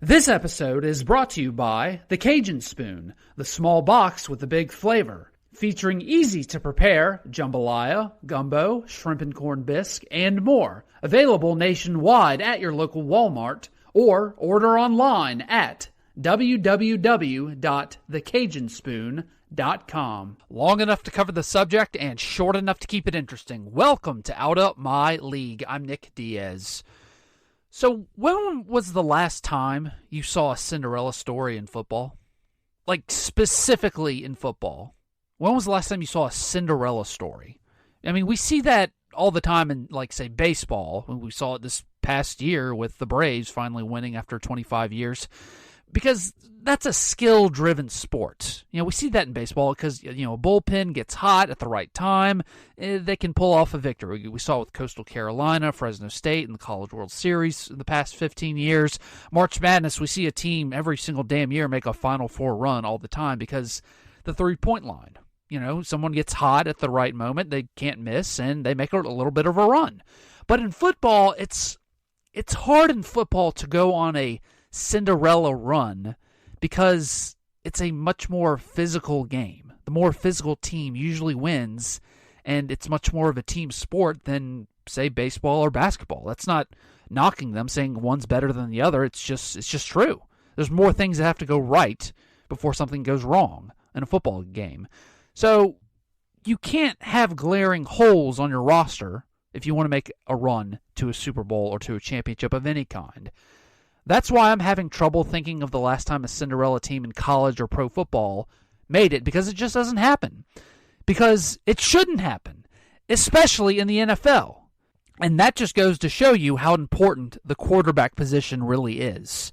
This episode is brought to you by the Cajun Spoon, the small box with the big flavor, featuring easy-to-prepare jambalaya, gumbo, shrimp and corn bisque, and more. Available nationwide at your local Walmart or order online at www.thecajunspoon.com. Long enough to cover the subject and short enough to keep it interesting. Welcome to Out Up My League. I'm Nick Diaz. So, when was the last time you saw a Cinderella story in football? Like, specifically in football. When was the last time you saw a Cinderella story? I mean, we see that all the time in, like, say, baseball. We saw it this past year with the Braves finally winning after 25 years. Because that's a skill-driven sport. You know, we see that in baseball because, you know, a bullpen gets hot at the right time. They can pull off a victory. We saw it with Coastal Carolina, Fresno State, and the College World Series in the past 15 years. March Madness, we see a team every single damn year make a Final Four run all the time because the three-point line. You know, someone gets hot at the right moment, they can't miss, and they make a little bit of a run. But in football, it's hard in football to go on a Cinderella run because it's a much more physical game. The more physical team usually wins, and it's much more of a team sport than, say, baseball or basketball. That's not knocking them, saying one's better than the other. It's just true. There's more things that have to go right before something goes wrong in a football game. So you can't have glaring holes on your roster if you want to make a run to a Super Bowl or to a championship of any kind. That's why I'm having trouble thinking of the last time a Cinderella team in college or pro football made it, because it just doesn't happen. Because it shouldn't happen, especially in the NFL. And that just goes to show you how important the quarterback position really is.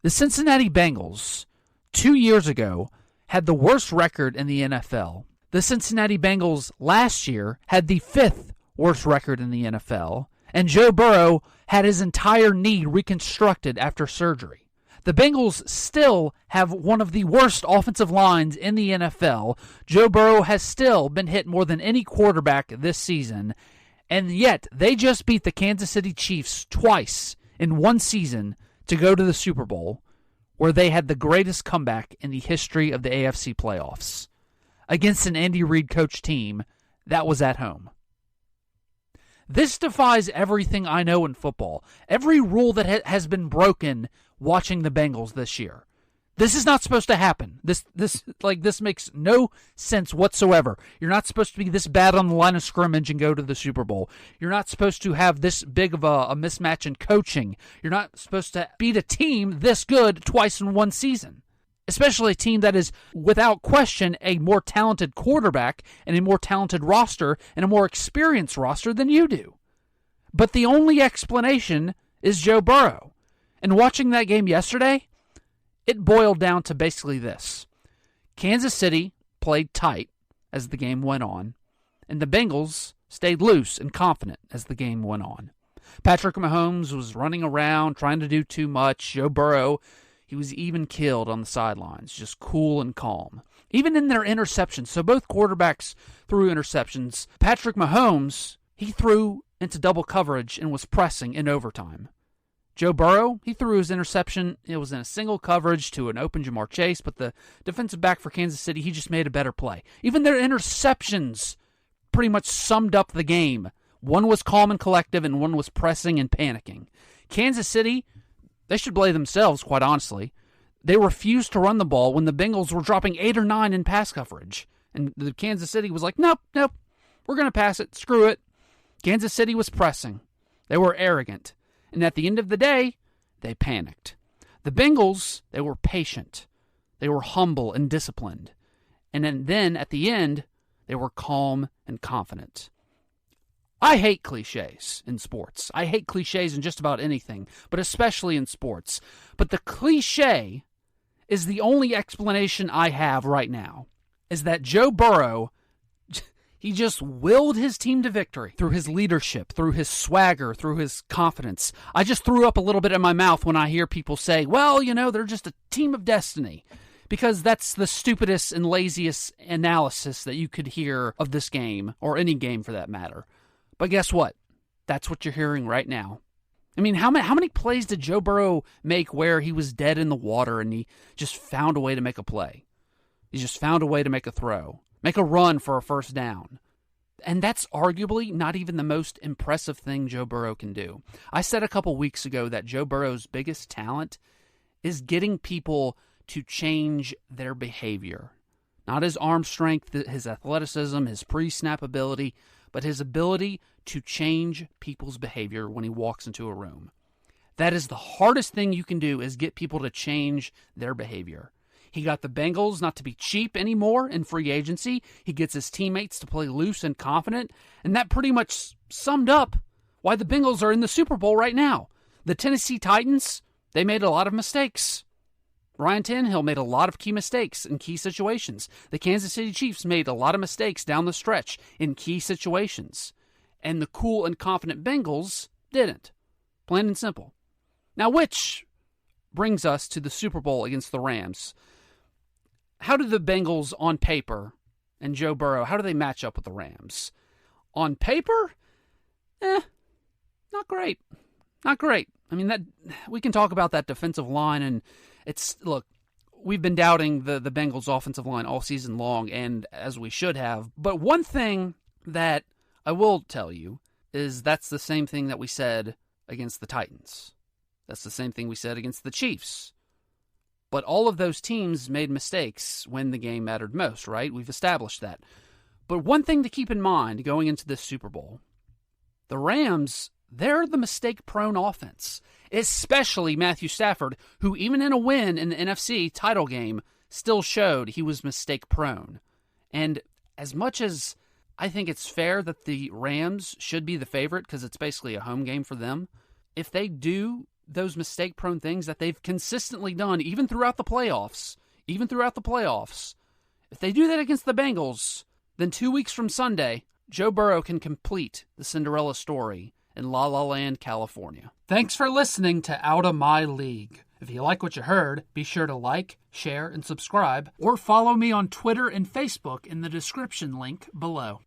The Cincinnati Bengals, 2 years ago, had the worst record in the NFL. The Cincinnati Bengals last year had the 5th worst record in the NFL. And Joe Burrow had his entire knee reconstructed after surgery. The Bengals still have one of the worst offensive lines in the NFL. Joe Burrow has still been hit more than any quarterback this season, and yet they just beat the Kansas City Chiefs twice in one season to go to the Super Bowl, where they had the greatest comeback in the history of the AFC playoffs. Against an Andy Reid coach team that was at home. This defies everything I know in football. Every rule that has been broken watching the Bengals this year. This is not supposed to happen. This makes no sense whatsoever. You're not supposed to be this bad on the line of scrimmage and go to the Super Bowl. You're not supposed to have this big of a mismatch in coaching. You're not supposed to beat a team this good twice in one season. Especially a team that is, without question, a more talented quarterback and a more talented roster and a more experienced roster than you do. But the only explanation is Joe Burrow. And watching that game yesterday, it boiled down to basically this. Kansas City played tight as the game went on, and the Bengals stayed loose and confident as the game went on. Patrick Mahomes was running around, trying to do too much. Joe Burrow, he was even killed on the sidelines, just cool and calm. Even in their interceptions, so both quarterbacks threw interceptions. Patrick Mahomes, he threw into double coverage and was pressing in overtime. Joe Burrow, he threw his interception. It was in a single coverage to an open Jamar Chase, but the defensive back for Kansas City, he just made a better play. Even their interceptions pretty much summed up the game. One was calm and collective, and one was pressing and panicking. Kansas City, they should blame themselves, quite honestly. They refused to run the ball when the Bengals were dropping 8 or 9 in pass coverage. And the Kansas City was like, nope, we're going to pass it, screw it. Kansas City was pressing. They were arrogant. And at the end of the day, they panicked. The Bengals, they were patient. They were humble and disciplined. And then at the end, they were calm and confident. I hate cliches in sports. I hate cliches in just about anything, but especially in sports. But the cliche is the only explanation I have right now, is that Joe Burrow, he just willed his team to victory through his leadership, through his swagger, through his confidence. I just threw up a little bit in my mouth when I hear people say, well, you know, they're just a team of destiny. Because that's the stupidest and laziest analysis that you could hear of this game, or any game for that matter. But guess what? That's what you're hearing right now. I mean, how many plays did Joe Burrow make where he was dead in the water and he just found a way to make a play? He just found a way to make a throw, make a run for a first down. And that's arguably not even the most impressive thing Joe Burrow can do. I said a couple weeks ago that Joe Burrow's biggest talent is getting people to change their behavior. Not his arm strength, his athleticism, his pre-snap ability, but his ability to change people's behavior when he walks into a room. That is the hardest thing you can do, is get people to change their behavior. He got the Bengals not to be cheap anymore in free agency. He gets his teammates to play loose and confident, and that pretty much summed up why the Bengals are in the Super Bowl right now. The Tennessee Titans, they made a lot of mistakes. Ryan Tannehill made a lot of key mistakes in key situations. The Kansas City Chiefs made a lot of mistakes down the stretch in key situations. And the cool and confident Bengals didn't. Plain and simple. Now, which brings us to the Super Bowl against the Rams. How do the Bengals on paper and Joe Burrow, how do they match up with the Rams? On paper, not great. Not great. I mean, that we can talk about that defensive line, and look, we've been doubting the Bengals offensive line all season long, and as we should have. But one thing that I will tell you is that's the same thing that we said against the Titans. That's the same thing we said against the Chiefs. But all of those teams made mistakes when the game mattered most, right? We've established that. But one thing to keep in mind going into this Super Bowl, the Rams, they're the mistake-prone offense, especially Matthew Stafford, who even in a win in the NFC title game still showed he was mistake-prone. And as much as I think it's fair that the Rams should be the favorite because it's basically a home game for them, if they do those mistake-prone things that they've consistently done even throughout the playoffs, if they do that against the Bengals, then 2 weeks from Sunday, Joe Burrow can complete the Cinderella story in La La Land, California. Thanks for listening to Out of My League. If you like what you heard, be sure to like, share, and subscribe, or follow me on Twitter and Facebook in the description link below.